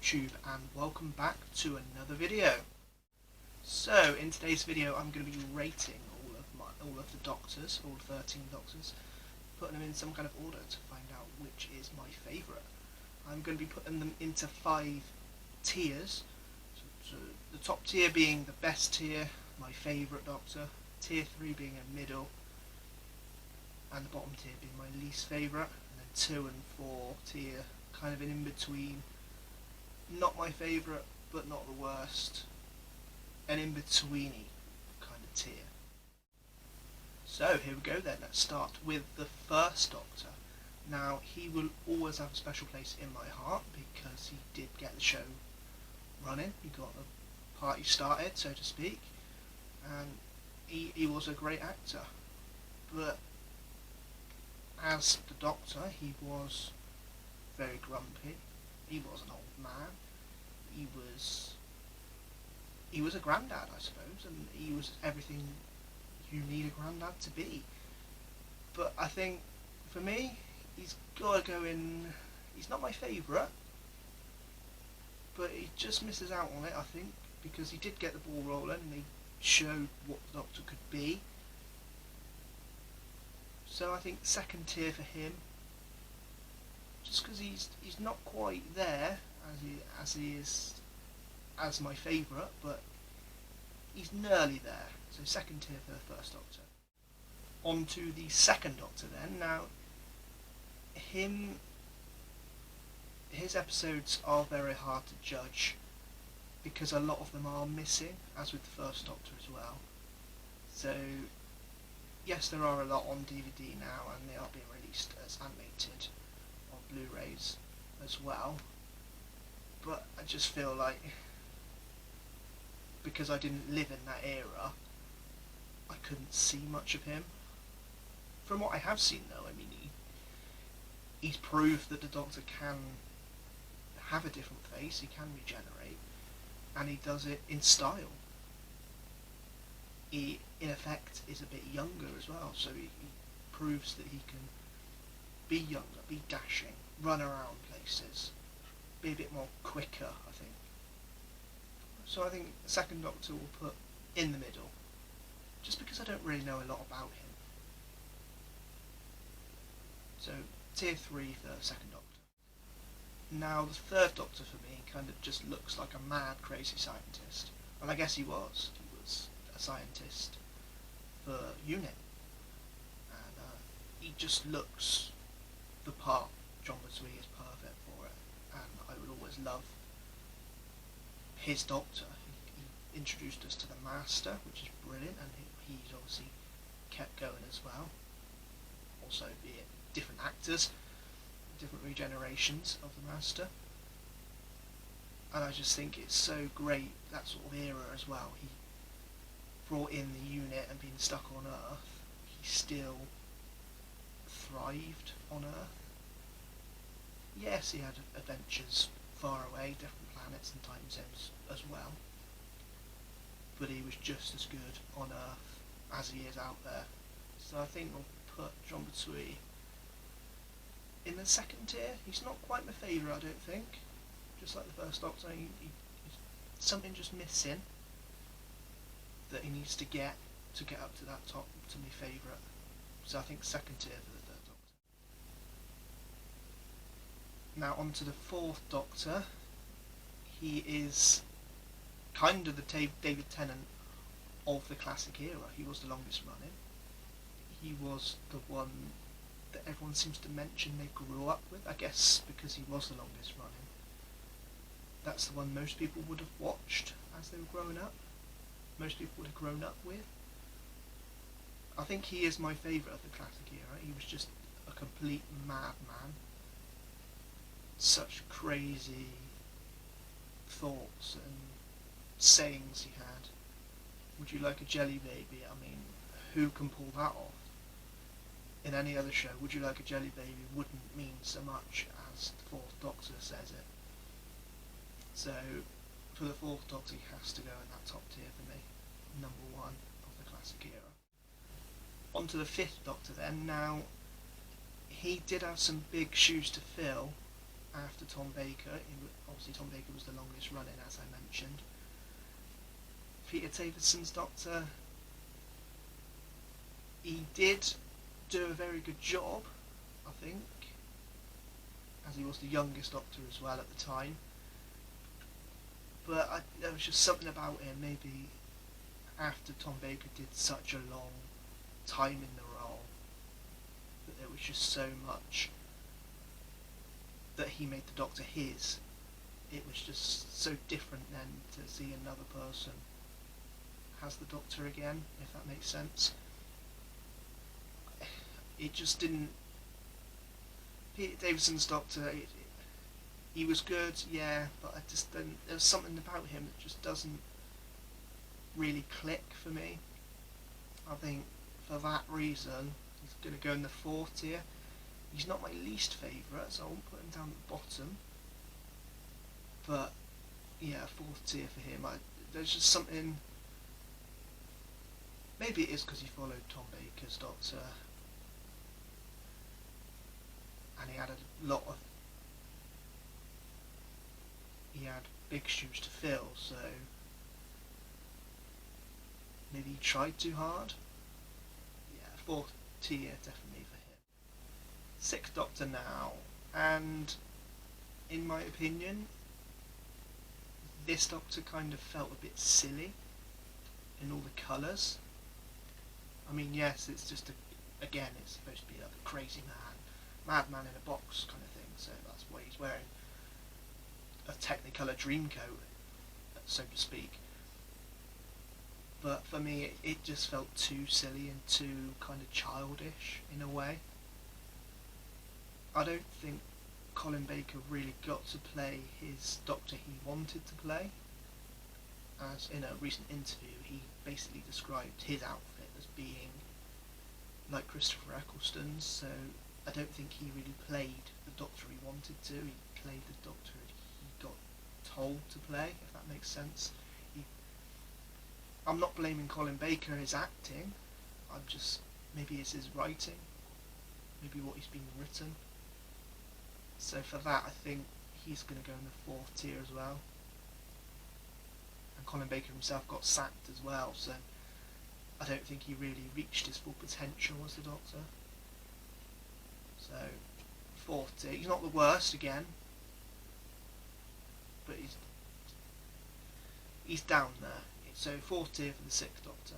YouTube, and welcome back to another video. So in today's video I'm going to be rating all of the Doctors, all 13 Doctors, putting them in some kind of order to find out which is my favourite. I'm going to be putting them into 5 tiers, so the top tier being the best tier, my favourite Doctor, tier 3 being a middle, and the bottom tier being my least favourite, and then 2 and 4 tier kind of an in-between, not my favourite but not the worst, an in-betweeny kind of tier. So here we go then, let's start with the first Doctor. Now he will always have a special place in my heart because he did get the show running, he got the party started so to speak, and he was a great actor. But as the Doctor, he was very grumpy, he was an old man, he was a granddad I suppose, and he was everything you need a granddad to be. But I think for me he's got to go in, he's not my favourite, but he just misses out on it I think, because he did get the ball rolling and he showed what the Doctor could be. So I think second tier for him, just because he's not quite there as he is as my favourite, but he's nearly there. So second tier for the first Doctor. On to the second Doctor then. Now his episodes are very hard to judge because a lot of them are missing, as with the first Doctor as well. So yes, there are a lot on DVD now and they are being released as animated on Blu-rays as well, but I just feel like because I didn't live in that era I couldn't see much of him. From what I have seen though, I mean he's proved that the Doctor can have a different face, he can regenerate, and he does it in style. He in effect is a bit younger as well, so he proves that he can be younger, be dashing, run around places, be a bit more quicker I think. So I think the second Doctor will put in the middle, just because I don't really know a lot about him. So tier 3 for the second Doctor. Now the third Doctor for me kind of just looks like a mad crazy scientist, and I guess he was a scientist for UNIT, and he just looks the part. John Pertwee is perfect for it, and I would always love his Doctor. He introduced us to the Master, which is brilliant, and he's obviously kept going as well. Also, be it different actors, different regenerations of the Master, and I just think it's so great, that sort of era as well. He brought in the UNIT and being stuck on Earth, he still thrived on Earth. Yes, he had adventures far away, different planets and time zones as well, but he was just as good on Earth as he is out there. So I think we'll put John Pertwee in the second tier. He's not quite my favourite I don't think, just like the first Doctor, he's something just missing that he needs to get up to that top, to my favourite. So I think second tier for the third Doctor. Now on to the fourth Doctor. He is kind of the David Tennant of the classic era. He was the longest running. He was the one that everyone seems to mention they grew up with, I guess because he was the longest running. That's the one most people would have watched as they were growing up. Most people would have grown up with. I think he is my favourite of the classic era. He was just a complete madman. Such crazy thoughts and sayings he had. Would you like a jelly baby? I mean, who can pull that off? In any other show, would you like a jelly baby wouldn't mean so much as the fourth Doctor says it. So for the fourth Doctor he has to go in that top tier for me, number 1 of the classic era. On to the fifth Doctor then. Now he did have some big shoes to fill, after Tom Baker. Obviously Tom Baker was the longest running, as I mentioned. Peter Davison's Doctor, he did do a very good job, I think, as he was the youngest Doctor as well at the time. But there was just something about him, maybe after Tom Baker did such a long time in the role, that there was just so much that he made the Doctor his. It was just so different then to see another person as the Doctor again, if that makes sense. It just didn't... Peter Davison's Doctor, he was good, yeah, but I just didn't... There was something about him that just doesn't really click for me. I think for that reason, he's going to go in the 4th tier. He's not my least favourite, so I won't put him down at the bottom. But, yeah, 4th tier for him. There's just something... Maybe it is because he followed Tom Baker's Doctor. And he had a lot of... He had big shoes to fill, so... Maybe he tried too hard. Yeah, 4th tier definitely for him. 6th Doctor now, and in my opinion, this Doctor kind of felt a bit silly in all the colours. I mean, yes, it's just again, it's supposed to be like a crazy madman in a box kind of thing, so that's why he's wearing a Technicolor Dreamcoat, so to speak. But for me, it just felt too silly and too kind of childish in a way. I don't think Colin Baker really got to play his Doctor he wanted to play. As in a recent interview, he basically described his outfit as being like Christopher Eccleston's, so I don't think he really played the Doctor he wanted to. He played the Doctor he got told to play, if that makes sense. I'm not blaming Colin Baker his acting, I'm just... maybe it's his writing, maybe what he's been written. So for that, I think he's going to go in the 4th tier as well. And Colin Baker himself got sacked as well, so I don't think he really reached his full potential as the Doctor. So, 4th tier. He's not the worst again, but he's down there. So 4th tier for the 6th Doctor.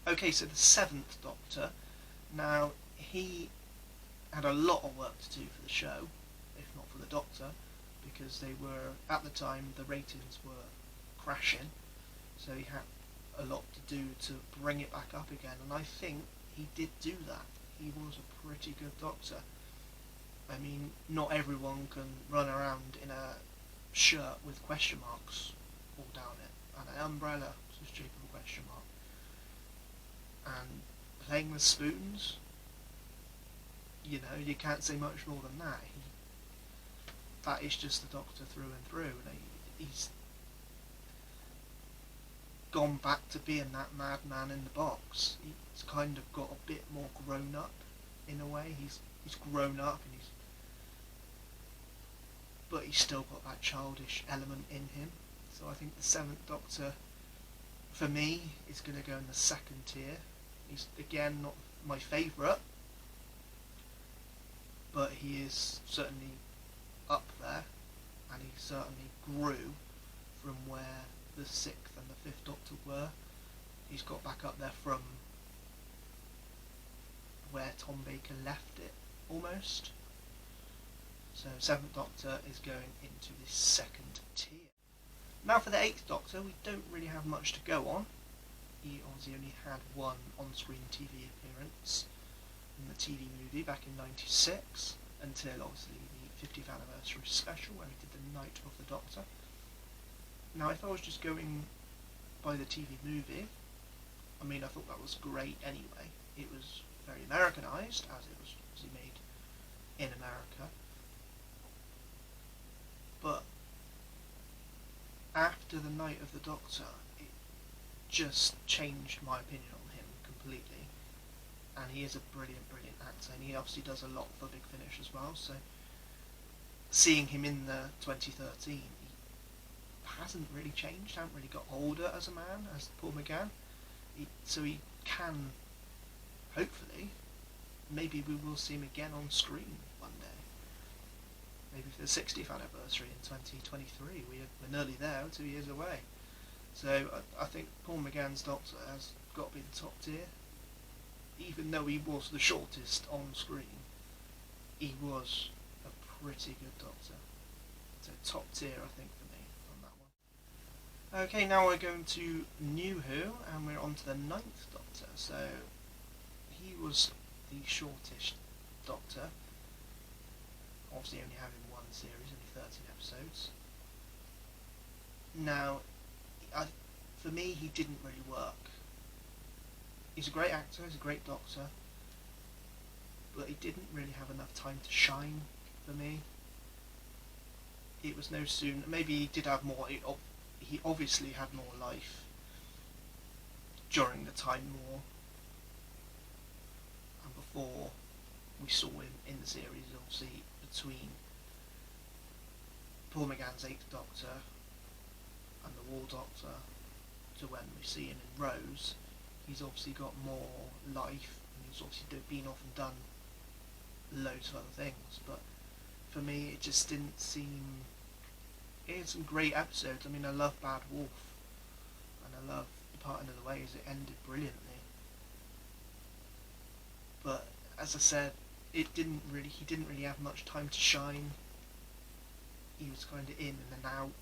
Okay, so the 7th Doctor. Now, he had a lot of work to do for the show, if not for the Doctor, because they were, at the time, the ratings were crashing, so he had a lot to do to bring it back up again, and I think he did do that. He was a pretty good Doctor. I mean, not everyone can run around in a shirt with question marks all down it, and an umbrella, so shape of a question mark, and playing with spoons. You know, you can't say much more than that. That is just the Doctor through and through, and he's gone back to being that madman in the box. He's kind of got a bit more grown up in a way. He's grown up, and but he's still got that childish element in him. So I think the 7th Doctor, for me, is going to go in the 2nd tier. He's again not my favourite, but he is certainly up there, and he certainly grew from where the 6th and the 5th Doctor were. He's got back up there from where Tom Baker left it, almost. So 7th Doctor is going into the 2nd tier. Now for the 8th Doctor, we don't really have much to go on. He obviously only had one on-screen TV appearance in the TV movie back in '96, until obviously the 50th anniversary special where he did the Night of the Doctor. Now if I was just going by the TV movie, I mean I thought that was great anyway. It was very Americanised, as it was obviously made in America. But after the Night of the Doctor, it just changed my opinion on him completely. And he is a brilliant, brilliant actor, and he obviously does a lot for Big Finish as well, so seeing him in the 2013, he hasn't really changed, hasn't really got older as a man as Paul McGann. So he can, hopefully, maybe we will see him again on screen one day. Maybe for the 60th anniversary in 2023. We're nearly there, 2 years away. So I think Paul McGann's Doctor has got to be the top tier. Even though he was the shortest on screen, he was a pretty good Doctor. So top tier, I think, for me on that one. Okay, now we're going to New Who, and we're on to the 9th Doctor. So he was the shortest Doctor. Obviously only having one series, only 13 episodes. Now, for me, he didn't really work. He's a great actor, he's a great Doctor, but he didn't really have enough time to shine for me. It was no sooner, maybe he did have more, he obviously had more life during the Time War, and before we saw him in the series, obviously, between Paul McGann's 8th Doctor and the War Doctor to when we see him in Rose, he's obviously got more life, and he's obviously been off and done loads of other things, but for me it just didn't seem... It had some great episodes. I mean, I love Bad Wolf, and I love Departing of the Ways. It ended brilliantly, but as I said, he didn't really have much time to shine. He was kind of in and then out.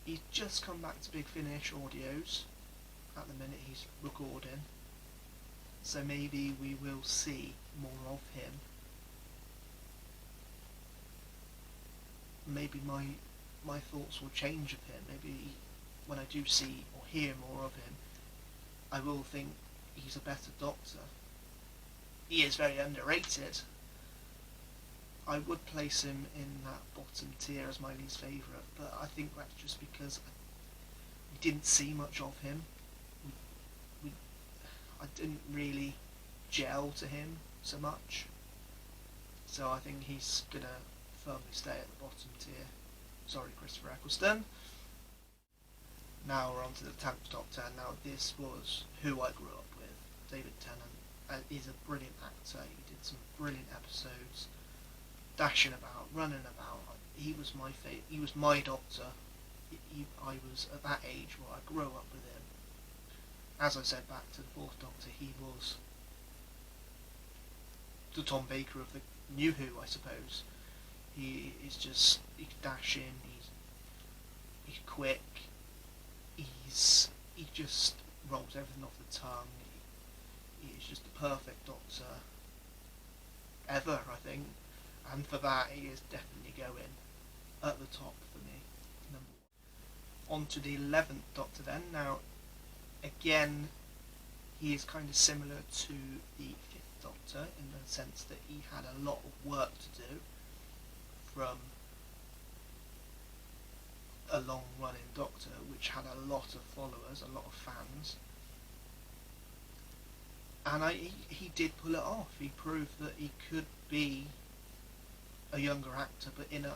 He's just come back to Big Finish audios at the minute he's recording, so maybe we will see more of him. Maybe my thoughts will change of him. Maybe when I do see or hear more of him, I will think he's a better Doctor. He is very underrated. I would place him in that bottom tier as my least favourite, but I think that's just because we didn't see much of him. I didn't really gel to him so much, so I think he's going to firmly stay at the bottom tier. Sorry, Christopher Eccleston. Now we're on to the 10th Doctor. Now this was who I grew up with. David Tennant is a brilliant actor. He did some brilliant episodes, dashing about, running about. He was my favourite. He was my Doctor. I was at that age where I grew up with him. As I said, back to the 4th Doctor, he was the Tom Baker of the New Who, I suppose. He's dashing, he's quick, he just rolls everything off the tongue. He's just the perfect Doctor ever, I think, and for that he is definitely going at the top for me, number 1. On to the 11th Doctor then. Now, again, he is kind of similar to the 5th Doctor in the sense that he had a lot of work to do from a long-running Doctor which had a lot of followers, a lot of fans, and he did pull it off. He proved that he could be a younger actor, but in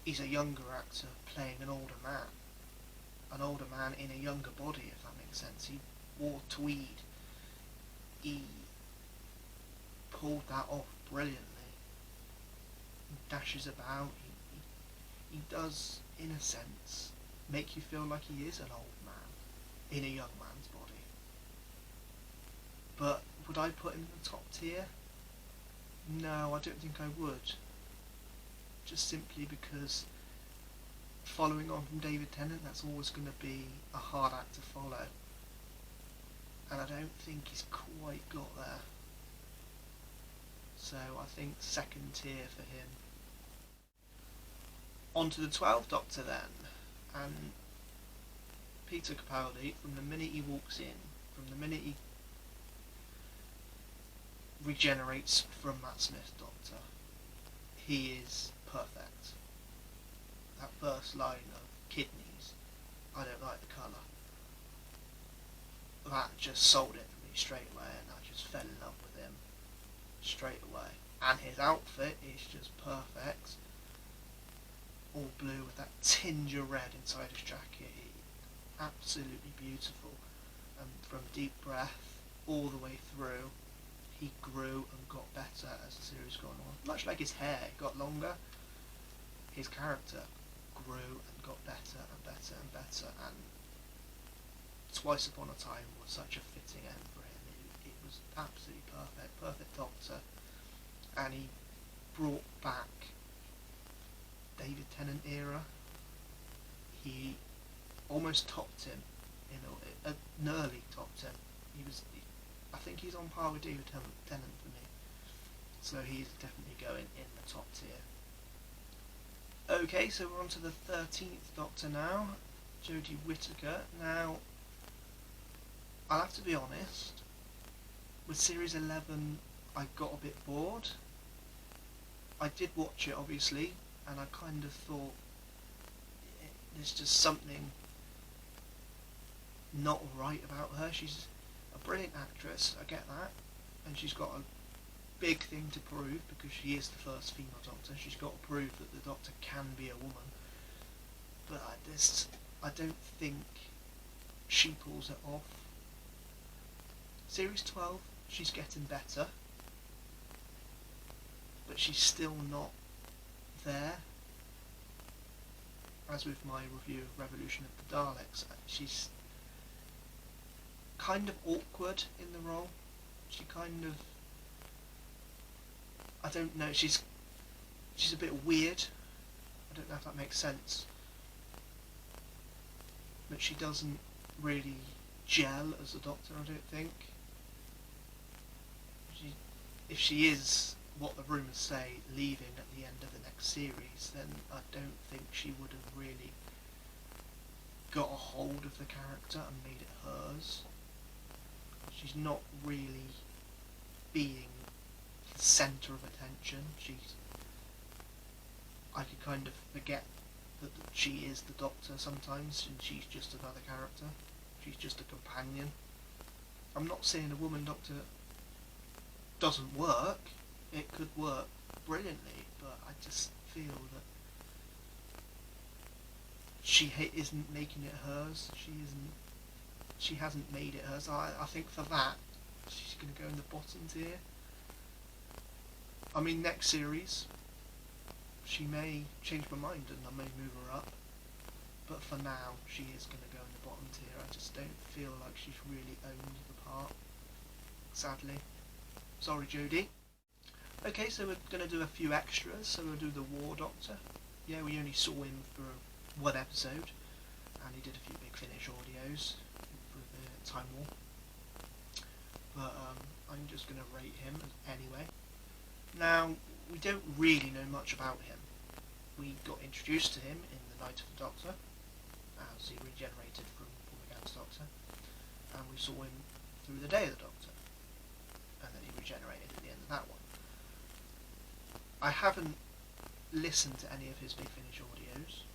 he's a younger actor playing an older man in a younger body, if that makes sense. He wore tweed. He pulled that off brilliantly. He dashes about. He does, in a sense, make you feel like he is an old man in a young man's body. But would I put him in the top tier? No, I don't think I would. Just simply because, following on from David Tennant, that's always going to be a hard act to follow, and I don't think he's quite got there. So I think 2nd tier for him. On to the 12th Doctor then, and Peter Capaldi, from the minute he walks in, from the minute he regenerates from Matt Smith's Doctor, he is perfect. That first line of kidneys, I don't like the colour, that just sold it for me straight away, and I just fell in love with him straight away. And his outfit is just perfect. All blue with that tinge of red inside his jacket. Absolutely beautiful. And from deep breath all the way through, he grew and got better as the series gone on. Much like his hair got longer, his character grew and got better and better and better, and Twice Upon a Time was such a fitting end for him. It was absolutely perfect, perfect Doctor, and he brought back David Tennant era. He almost topped him, nearly topped him. I think he's on par with David Tennant for me, so he's definitely going in the top tier. Okay, so we're on to the 13th Doctor now, Jodie Whittaker. Now, I'll have to be honest, with Series 11 I got a bit bored. I did watch it obviously, and I kind of thought there's just something not right about her. She's a brilliant actress, I get that, and she's got a big thing to prove because she is the first female Doctor. She's got to prove that the Doctor can be a woman, but I don't think she pulls it off. Series 12, she's getting better, but she's still not there. As with my review of Revolution of the Daleks, she's kind of awkward in the role. She kind of, I don't know, she's a bit weird. I don't know if that makes sense. But she doesn't really gel as a Doctor, I don't think. If she is what the rumours say, leaving at the end of the next series, then I don't think she would have really got a hold of the character and made it hers. She's not really being the centre of attention. I could kind of forget that she is the Doctor sometimes, and she's just another character. She's just a companion. I'm not saying a woman Doctor doesn't work. It could work brilliantly, but I just feel that she isn't making it hers. She hasn't made it hers. I think for that, she's going to go in the bottom tier. I mean, next series, she may change my mind and I may move her up. But for now, she is going to go in the bottom tier. I just don't feel like she's really owned the part, sadly. Sorry, Jodie. Okay, so we're going to do a few extras. So we'll do the War Doctor. Yeah, we only saw him for one episode, and he did a few Big Finish audios for the Time War. But I'm just going to rate him anyway. Now, we don't really know much about him. We got introduced to him in the Night of the Doctor, as he regenerated from Paul McGann's Doctor, and we saw him through the Day of the Doctor, and then he regenerated at the end of that one. I haven't listened to any of his Big Finish audios,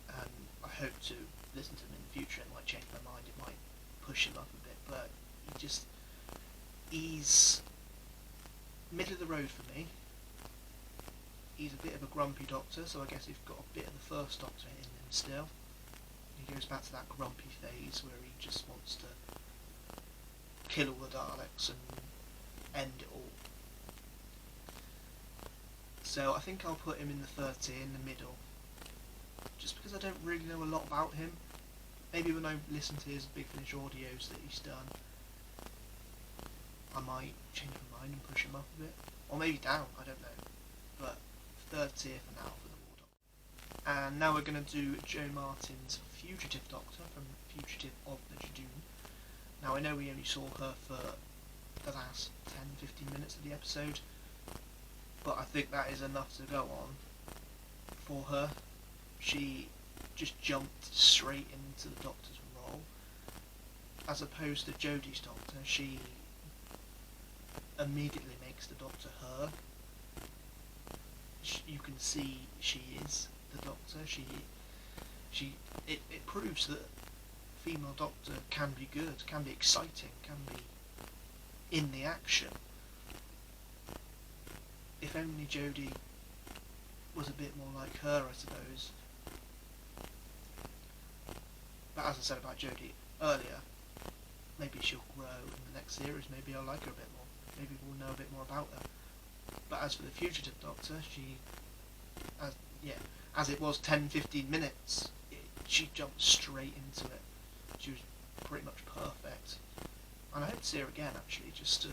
and I hope to listen to them in the future. It might change my mind, it might push him up a bit, but he's middle of the road for me. He's a bit of a grumpy Doctor, so I guess he's got a bit of the first Doctor in him still. He goes back to that grumpy phase where he just wants to kill all the Daleks and end it all. So I think I'll put him in the third tier, in the middle, just because I don't really know a lot about him. Maybe when I listen to his Big Finish audios that he's done, I might change my mind and push him up a bit, or maybe down, I don't know. But third tier for now for the War Doctor. And now we're going to do Jo Martin's Fugitive Doctor from Fugitive of the Judoon. Now I know we only saw her for the last 10-15 minutes of the episode, but I think that is enough to go on for her. She just jumped straight into the Doctor's role, as opposed to Jodie's Doctor. She immediately makes the Doctor her. You can see she is the Doctor. It proves that female Doctor can be good, can be exciting, can be in the action. if only Jodie was a bit more like her, I suppose. But as I said about Jodie earlier, maybe she'll grow in the next series, maybe I'll like her a bit more, maybe we'll know a bit more about her. But as for the Fugitive Doctor, as it was 10-15 minutes, she jumped straight into it. She was pretty much perfect. And I hope to see her again, actually, just to,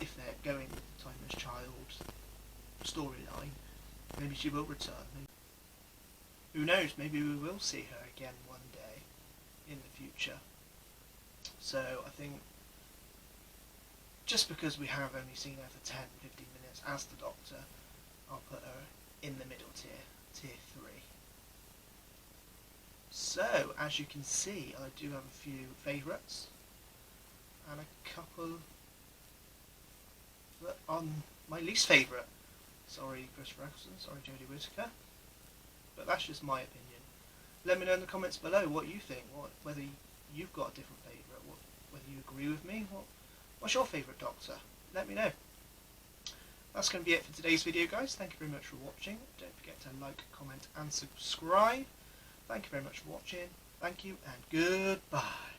if they're going with the Timeless Child storyline, maybe she will return. Who knows, maybe we will see her again one day in the future. So I think, just because we have only seen her for 10-15 minutes as the Doctor, I'll put her in the middle tier, tier 3. So, as you can see, I do have a few favourites, and a couple that on my least favourite. Sorry Christopher Eccleston, sorry Jodie Whittaker, but that's just my opinion. Let me know in the comments below what you think, whether you've got a different favourite, whether you agree with me. What's your favourite Doctor? Let me know. That's going to be it for today's video, guys. Thank you very much for watching. Don't forget to like, comment and subscribe. Thank you very much for watching. Thank you and goodbye.